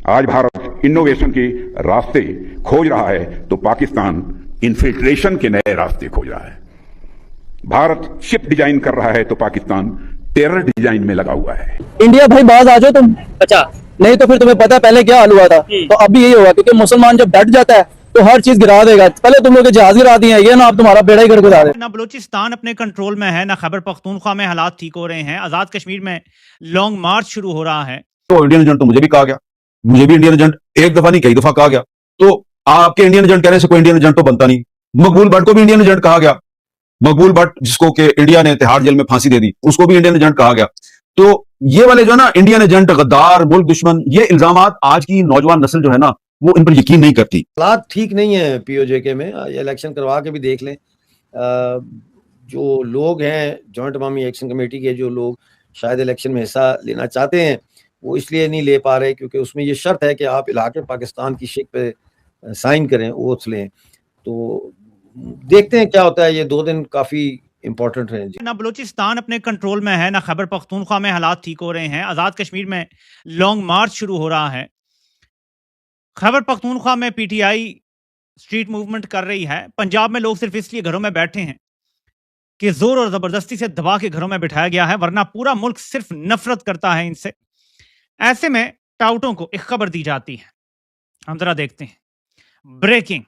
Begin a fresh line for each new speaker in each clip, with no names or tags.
आज भारत इनोवेशन के रास्ते खोज रहा है तो पाकिस्तान इन्फिल्ट्रेशन के नए रास्ते खोज रहा है। भारत शिप डिजाइन कर रहा है तो पाकिस्तान टेरर डिजाइन में लगा हुआ है।
इंडिया भाई बाज आ जाओ तुम।
अच्छा,
नहीं तो फिर तुम्हें पता है पहले क्या हाल हुआ था। तो अब भी यही होगा, क्योंकि मुसलमान जब डट जाता है तो हर चीज गिरा देगा। पहले तुम लोग जहाज गिरा दिए हैं, ये ना अब तुम्हारा बेड़ा ही गर्क हो जाए।
ना बलूचिस्तान अपने कंट्रोल में है, ना खैबर पख्तूनख्वा में हालात ठीक हो रहे हैं। आजाद कश्मीर में लॉन्ग मार्च शुरू हो रहा है।
तो इंडियन एजेंट तो मुझे भी कहा गया, मुझे भी इंडियन एजेंट एक दफा नहीं कई दफा कहा गया। तो आपके इंडियन एजेंट कहने से कोई इंडियन एजेंट तो बनता नहीं। मकबूल भट्ट को भी इंडियन एजेंट कहा गया। मकबूल भट्ट जिसको कि इंडिया ने तिहाड़ जेल में फांसी दे दी, उसको भी इंडियन एजेंट कहा गया। तो ये वाले जो ना इंडियन एजेंट, गद्दार, मुल्क दुश्मन, ये इल्जामात आज की नौजवान नस्ल जो है ना वो इन पर यकीन नहीं करती।
हालात ठीक नहीं है पीओजे में। ये इलेक्शन करवा के भी देख लें। जो लोग हैं जॉइंट अवामी एक्शन कमेटी के, जो लोग शायद इलेक्शन में हिस्सा लेना चाहते हैं वो इसलिए नहीं ले पा रहे क्योंकि उसमें ये शर्त है कि आप इलाके पाकिस्तान की शिक पे साइन करें, ओथ लें। तो देखते हैं क्या होता है। ये 2 दिन काफी इंपॉर्टेंट है।
ना बलूचिस्तान अपने कंट्रोल में है, ना खैबर पख्तूनख्वा में हालात ठीक हो रहे हैं। आजाद कश्मीर में लॉन्ग मार्च शुरू हो रहा है। खैबर पख्तूनख्वा में पीटीआई स्ट्रीट मूवमेंट कर रही है। पंजाब में लोग सिर्फ इसलिए घरों में बैठे हैं कि जोर और जबरदस्ती से दबा के घरों में बिठाया गया है, वरना पूरा मुल्क सिर्फ नफरत करता है इनसे। ऐसे में टाउटों को एक खबर दी जाती है, हम जरा देखते हैं। Breaking,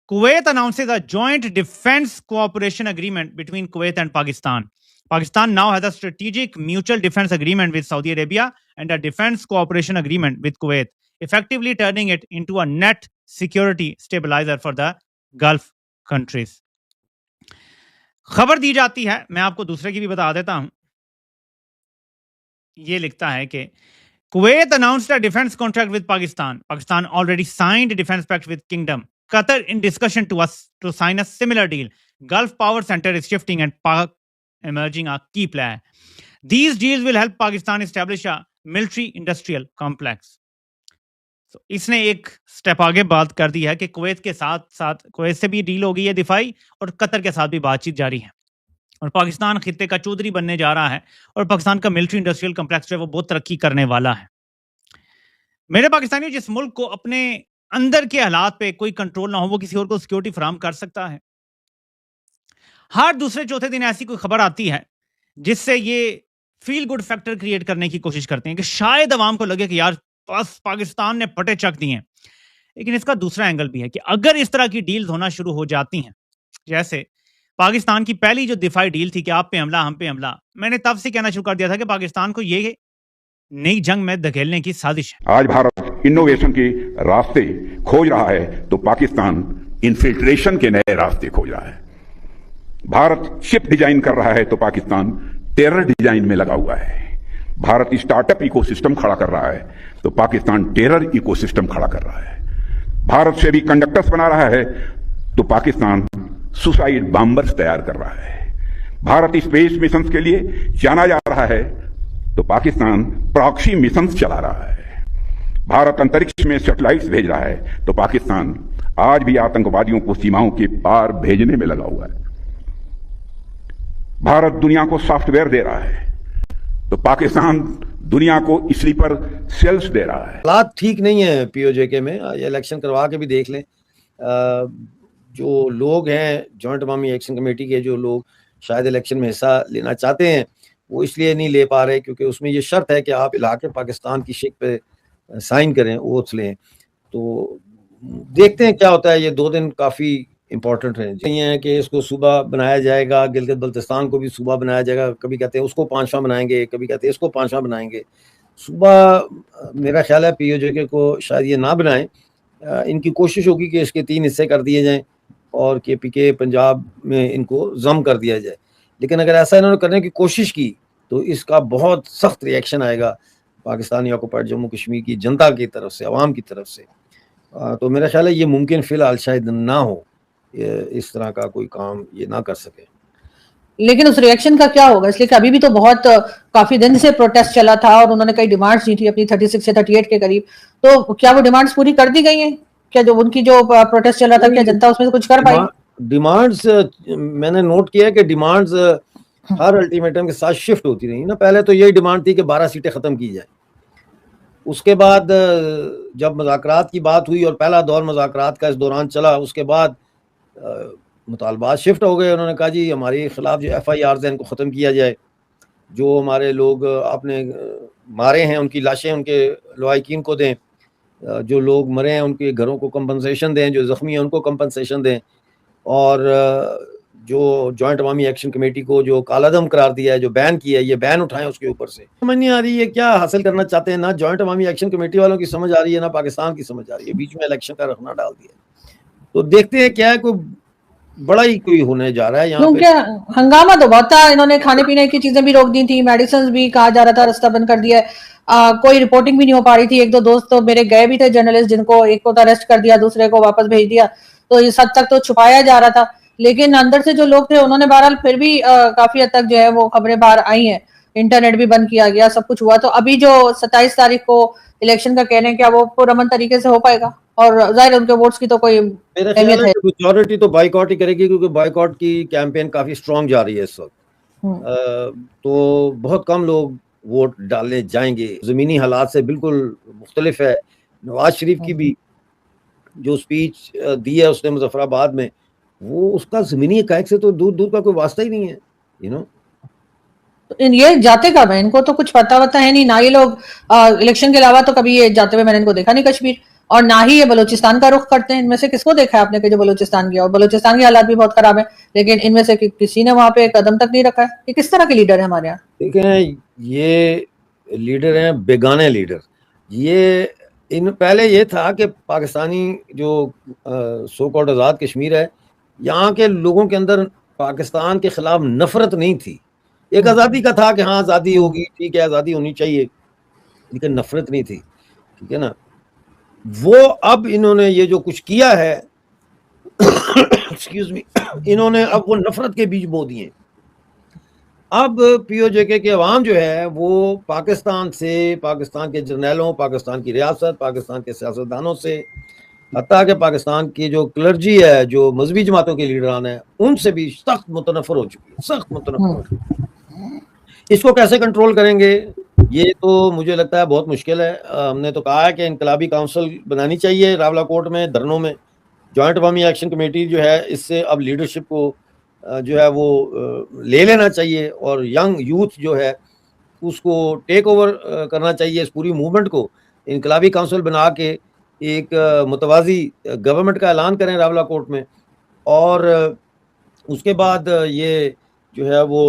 Kuwait announces a joint defense cooperation agreement between Kuwait and Pakistan. Pakistan now has a strategic mutual defense agreement with Saudi Arabia and a defense cooperation agreement with Kuwait, effectively turning it into a net security stabilizer for the Gulf countries. खबर दी जाती है, मैं आपको दूसरे की भी बता देता हूं। ये लिखता है कि Kuwait announced a defense contract with Pakistan. Pakistan already signed a defense pact with Kingdom. Qatar in discussion to sign a similar deal. Gulf Power Center is shifting and Pak emerging a key player. These deals will help Pakistan establish a military industrial complex. So, इसने एक step आगे बात कर दी है कि Kuwait के साथ साथ कुवैत से भी डील हो गई है दिफाई, और कतर के साथ भी बातचीत जारी है। और पाकिस्तान खित्ते का चौधरी बनने जा रहा है और पाकिस्तान का मिलिट्री इंडस्ट्रियल कॉम्प्लेक्स जो है वो बहुत तरक्की करने वाला है। मेरे पाकिस्तानियों, जिस मुल्क को अपने अंदर के हालात पे कोई कंट्रोल ना हो, वो किसी और को सिक्योरिटी फराहम कर सकता है? हर दूसरे चौथे दिन ऐसी कोई खबर आती है जिससे ये फील गुड फैक्टर क्रिएट करने की कोशिश करते हैं कि शायद अवाम को लगे कि यार बस पाकिस्तान ने पटे चक दिए। लेकिन इसका दूसरा एंगल भी है कि अगर इस तरह की डील्स होना शुरू हो जाती हैं, जैसे पाकिस्तान की पहली जो दिफाई डील थी कि आप पे हमला हम पे हमला, मैंने तब से कहना शुरू कर दिया था कि पाकिस्तान को ये नई जंग में धकेलने की साजिश है।
आज भारत इनोवेशन के रास्ते खोज रहा है तो पाकिस्तान इन्फिल्ट्रेशन के नए रास्ते खोज रहा है। भारत शिप डिजाइन कर रहा है तो पाकिस्तान टेरर डिजाइन में लगा हुआ है। भारत स्टार्टअप इकोसिस्टम खड़ा कर रहा है तो पाकिस्तान टेरर इकोसिस्टम खड़ा कर रहा है। भारत से भी कंडक्टर्स बना रहा है तो पाकिस्तान सुसाइड बॉम्बर्स तैयार कर रहा है। भारत स्पेस मिशन के लिए जाना जा रहा है तो पाकिस्तान प्रॉक्सी मिशन चला रहा है। भारत अंतरिक्ष में सैटेलाइट्स भेज रहा है तो पाकिस्तान आज भी आतंकवादियों को सीमाओं के पार भेजने में लगा हुआ है। भारत दुनिया को सॉफ्टवेयर दे रहा है तो पाकिस्तान दुनिया को स्लीपर सेल्स दे रहा है।
हालात ठीक नहीं है पीओजे में। ये इलेक्शन करवा के भी देख लें। जो लोग हैं जॉइंट अवामी एक्शन कमेटी के, जो लोग शायद इलेक्शन में हिस्सा लेना चाहते हैं वो इसलिए नहीं ले पा रहे क्योंकि उसमें ये शर्त है कि आप इलाके पाकिस्तान की शिक पे साइन करें, ओथ लें। तो देखते हैं क्या होता है। ये 2 दिन काफी इंपॉर्टेंट है। नहीं है कि इसको सूबा बनाया जाएगा, गिलगित बल्तिस्तान को भी सूबा बनाया जाएगा। कभी कहते हैं उसको 5वां बनाएंगे, कभी कहते हैं इसको 5वां बनाएंगे। सूबा मेरा ख्याल है पीओजे को शायद ये ना बनाएं। इनकी कोशिश होगी कि इसके 3 हिस्से कर दिए जाएं और केपीके पंजाब में इनको जम कर दिया जाए। लेकिन अगर ऐसा इन्होंने करने की कोशिश की तो इसका बहुत सख्त रिएक्शन आएगा पाकिस्तानी ऑक्युपाइड जम्मू कश्मीर की जनता की तरफ से, अवाम की तरफ से। तो मेरा ख्याल है ये मुमकिन फिलहाल शायद ना हो, इस तरह का कोई काम ये ना कर सके।
लेकिन उस रिएक्शन का क्या होगा? इसलिए कि अभी भी तो बहुत काफी दिन से प्रोटेस्ट चला था और उन्होंने कई डिमांड्स दी थी अपनी 36 से 38 के करीब। तो क्या वो डिमांड्स पूरी कर दी गई हैं? क्या जो उनकी जो प्रोटेस्ट चल रहा था, क्या जनता उसमें से कुछ कर पाई?
डिमांड्स मैंने नोट किया कि डिमांड्स हर अल्टीमेटम के साथ शिफ्ट होती रही ना। पहले तो यही डिमांड थी कि 12 सीटें खत्म की जाए, उसके बाद जब मुज़ाकरात की बात हुई और पहला दौर मुज़ाकरात का इस दौरान चला, उसके बाद मुतालबात शिफ्ट हो गए। उन्होंने कहा जी हमारे खिलाफ जो FIRs हैं इनको ख़त्म किया जाए, जो हमारे लोग आपने मारे हैं उनकी लाशें उनके लवाहिकीन को दें, जो लोग मरे हैं उनके घरों को कंपनसेशन दें, जो ज़ख्मी हैं उनको कंपनसेशन दें, और जो जॉइंट अवामी एक्शन कमेटी को जो कालादम करार दिया है, जो बैन किया है, ये बैन उठाएं उसके ऊपर से। समझ नहीं आ रही है क्या हासिल करना चाहते हैं, ना जॉइंट अवामी एक्शन कमेटी वालों की समझ आ रही है, ना पाकिस्तान की समझ आ रही है, बीच में इलेक्शन का रखना डाल दिया। तो देखते हैं क्या है, कोई बड़ा ही कोई होने जा रहा है यहाँ पे।
क्योंकि हंगामा तो बहुत था, इन्होंने खाने पीने की चीजें भी रोक दी थी, मेडिसिन भी कहा जा रहा था रास्ता बंद कर दिया है, कोई रिपोर्टिंग भी नहीं हो पा रही थी। एक दो दोस्त तो मेरे गए भी थे जर्नलिस्ट, जिनको एक को तो अरेस्ट कर दिया, दूसरे को वापस भेज दिया, तो इस हद तक तो छुपाया जा रहा था। लेकिन अंदर से जो लोग थे उन्होंने बहरहाल फिर भी काफी हद तक जो है वो खबरें बाहर आई हैं, इंटरनेट भी बंद किया गया, सब कुछ हुआ। तो अभी जो 27 तारीख को इलेक्शन का कह रहे हैं, क्या वो पुरअमन तरीके से हो पाएगा? और जाहिर उनके वोट्स की तो कोई
मेरा ख्याल है कि मेजॉरिटी तो बाइकआउट ही करेगी, क्योंकि बाइकआउट की कैंपेन काफी स्ट्रांग जा रही है इस वक्त। तो बहुत कम लोग वोट डालने जाएंगे। जमीनी हालात से बिल्कुल मुख्तलिफ है। नवाज शरीफ की भी जो स्पीच दी है उसने मुजफ्फराबाद में, वो उसका जमीनी हक़ाइक़ से तो दूर दूर का कोई वास्ता ही नहीं है, यू नो।
ये जाते कब है? इनको तो कुछ पता वता है नहीं ना। ये लोग इलेक्शन के अलावा तो कभी ये जाते हुए मैंने इनको देखा नहीं कश्मीर, और ना ही ये बलूचिस्तान का रुख करते हैं। इनमें से किसको देखा है आपने कि जो बलूचिस्तान गया? और बलूचिस्तान के हालात भी बहुत खराब है, लेकिन इनमें से किसी ने वहां पे कदम तक नहीं रखा है। ये किस तरह के लीडर है हमारे यहाँ?
देखें, ये लीडर हैं बेगाने लीडर। ये पहले ये था कि पाकिस्तानी जो सो कॉल्ड आज़ाद कश्मीर है, यहाँ के लोगों के अंदर पाकिस्तान के खिलाफ नफरत नहीं थी। एक आज़ादी का था कि हाँ आज़ादी होगी, ठीक है आज़ादी होनी चाहिए, लेकिन नफरत नहीं थी, ठीक है ना। वो अब इन्होंने ये जो कुछ किया है एक्सक्यूज मी, इन्होंने अब वो नफरत के बीज बो दिए। अब POJK के अवाम जो है वो पाकिस्तान से, पाकिस्तान के जर्नैलों, पाकिस्तान की रियासत, पाकिस्तान के सियासतदानों से, हत्ता कि पाकिस्तान की जो क्लर्जी है, जो मजहबी जमातों के लीडरान हैं, उनसे भी सख्त मुतनफ़र हो चुकी है, सख्त मुतनफ़र हो चुकी है। इसको कैसे कंट्रोल करेंगे, ये तो मुझे लगता है बहुत मुश्किल है। हमने तो कहा है कि इनकलाबी काउंसिल बनानी चाहिए रावलाकोट में, धरनों में। जॉइंट अवामी एक्शन कमेटी जो है, इससे अब लीडरशिप को जो है वो ले लेना चाहिए, और यंग यूथ जो है उसको टेक ओवर करना चाहिए इस पूरी मूवमेंट को। इनकलाबी काउंसिल बना के एक मुतवाज़ी गवर्नमेंट का ऐलान करें रावलाकोट में, और उसके बाद ये जो है वो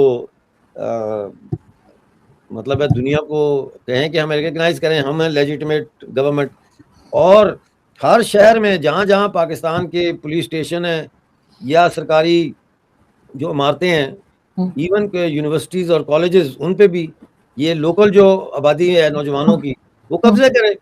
मतलब है दुनिया को कहें कि हम रिकग्नाइज करें हम हैं लेजिटिमेट गवर्नमेंट। और हर शहर में जहाँ जहाँ पाकिस्तान के पुलिस स्टेशन है या सरकारी जो इमारतें हैं, इवन के यूनिवर्सिटीज़ और कॉलेजेस, उन पे भी ये लोकल जो आबादी है नौजवानों की, वो कब्जे करें,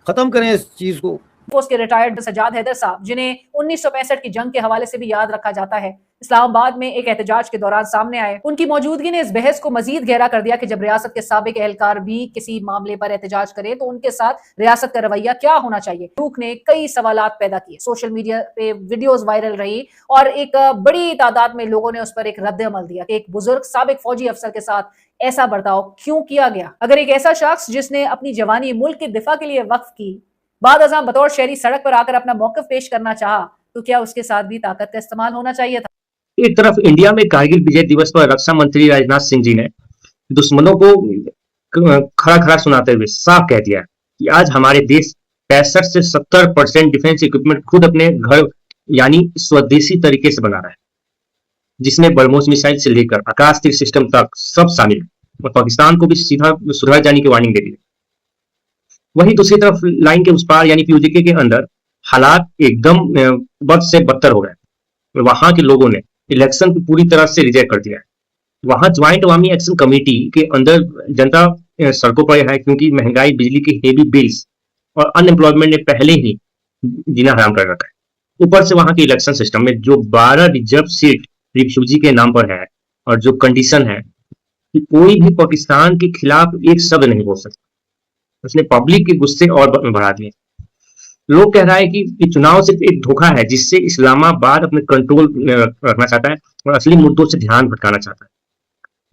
ख़त्म करें इस चीज़ को।
पोस्ट के रिटायर्ड सजाद हैदर साहब, जिन्हें 1965 की जंग के हवाले से भी याद रखा जाता है, इस्लामाबाद में एक एहतजाज के दौरान सामने आए। उनकी मौजूदगी ने इस बहस को मजीद गहरा कर दिया कि जब रियासत के साबिक एहलकार भी किसी मामले पर एहतजाज करें तो उनके साथ रियासत का रवैया क्या होना चाहिए। रूख ने कई सवालात पैदा किए, सोशल मीडिया पे वीडियोस वायरल रही और एक बड़ी तादाद में लोगों ने उस पर एक रद्द अमल दिया कि एक बुजुर्ग साबिक फौजी अफसर के साथ ऐसा बर्ताव क्यों किया गया। अगर एक ऐसा शख्स जिसने अपनी जवानी मुल्क के दिफा के लिए वक्फ की, बाद अज़ां बतौर शहरी सड़क पर आकर अपना मौक़िफ़ पेश करना चाहा, तो क्या उसके साथ भी ताकत का इस्तेमाल होना चाहिए था?
एक तरफ इंडिया में कारगिल विजय दिवस पर रक्षा मंत्री राजनाथ सिंह जी ने दुश्मनों को खड़ा खड़ा सुनाते हुए साफ कह दिया कि आज हमारे देश 65 से 70% डिफेंस इक्विपमेंट खुद अपने घर यानी स्वदेशी तरीके से बना रहा है, जिसमें ब्रह्मोस मिसाइल से लेकर आकाश तीर सिस्टम तक सब शामिल है, और पाकिस्तान को भी सीधा सुधर जाने की वार्निंग दे दी है। वहीं दूसरी तरफ लाइन के उस पार यानी POJK के अंदर हालात एकदम बद से बदतर हो गए। वहां के लोगों ने इलेक्शन को पूरी तरह से रिजेक्ट कर दिया है। वहां ज्वाइंट अवामी एक्शन कमेटी के अंदर जनता सड़कों पर है, क्योंकि महंगाई, बिजली के हेवी बिल्स और अनएम्प्लॉयमेंट ने पहले ही जीना हराम कर रखा है। ऊपर से वहां के इलेक्शन सिस्टम में जो 12 रिजर्व सीट रिफ्यूजी के नाम पर है, और जो कंडीशन है कि कोई भी पाकिस्तान के खिलाफ एक शब्द नहीं बोल सकता, उसने पब्लिक के गुस्से और बढ़ा दिए। लोग कह रहा है कि चुनाव सिर्फ एक धोखा है जिससे इस्लामाबाद अपने कंट्रोल रखना चाहता है और असली मुद्दों से ध्यान भटकाना चाहता है।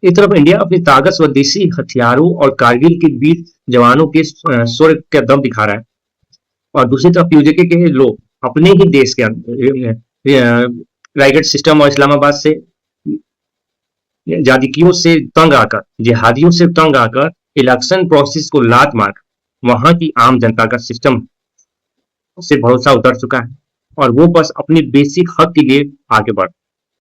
एक तरफ इंडिया अपनी ताकत स्वदेशी हथियारों और कारगिल के वीर जवानों के शौर्य का दम दिखा रहा है, और दूसरी तरफ पीओजे के लोग अपने ही देश के राइगढ़ सिस्टम और इस्लामाबाद से जादिकियों से तंग आकर, जिहादियों से तंग आकर इलेक्शन प्रोसेस को लात मार वहां की आम जनता का सिस्टम से भरोसा उतर चुका है और वो बस अपनी बेसिक हक के लिए आगे बढ़